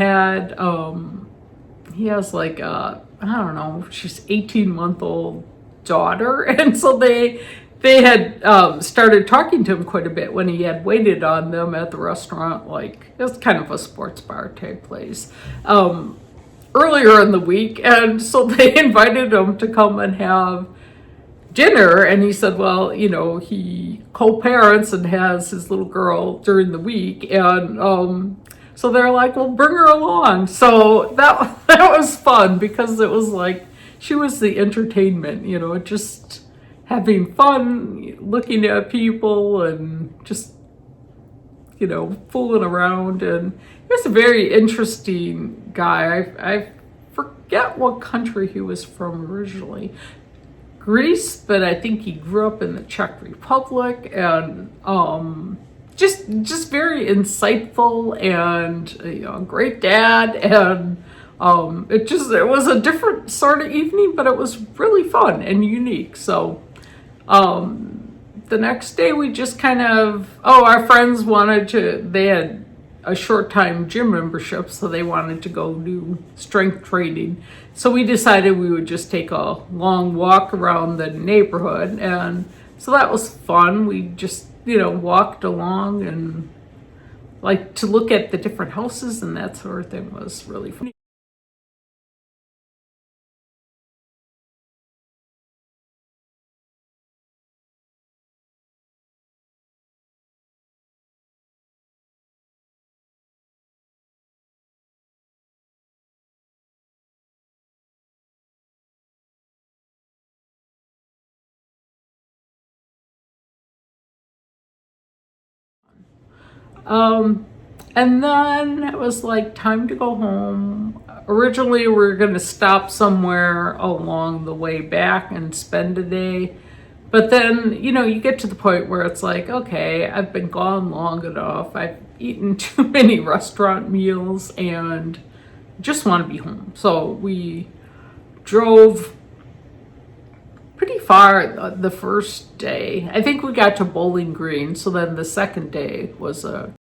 has like I don't know, she's 18-month-old daughter, and so they had started talking to him quite a bit when he had waited on them at the restaurant. Like, it was kind of a sports bar type place, earlier in the week. And so they invited him to come and have dinner. And he said, well, you know, he co-parents and has his little girl during the week. And so they're like, well, bring her along. So that was fun, because it was like, she was the entertainment, you know, just having fun, looking at people and just, you know, fooling around. And he was a very interesting guy. I forget what country he was from originally. Greece, but I think he grew up in the Czech Republic, and just very insightful, and you know, great dad. And it was a different sort of evening, but it was really fun and unique. So the next day we just kind of, our friends they had a short time gym membership, so they wanted to go do strength training. So we decided we would just take a long walk around the neighborhood. And so that was fun. We just, you know, walked along, and like to look at the different houses and that sort of thing was really fun. And then it was like time to go home. Originally, we were going to stop somewhere along the way back and spend a day. But then, you know, you get to the point where it's like, okay, I've been gone long enough. I've eaten too many restaurant meals and just want to be home. So we drove pretty far the first day. I think we got to Bowling Green. So then the second day was a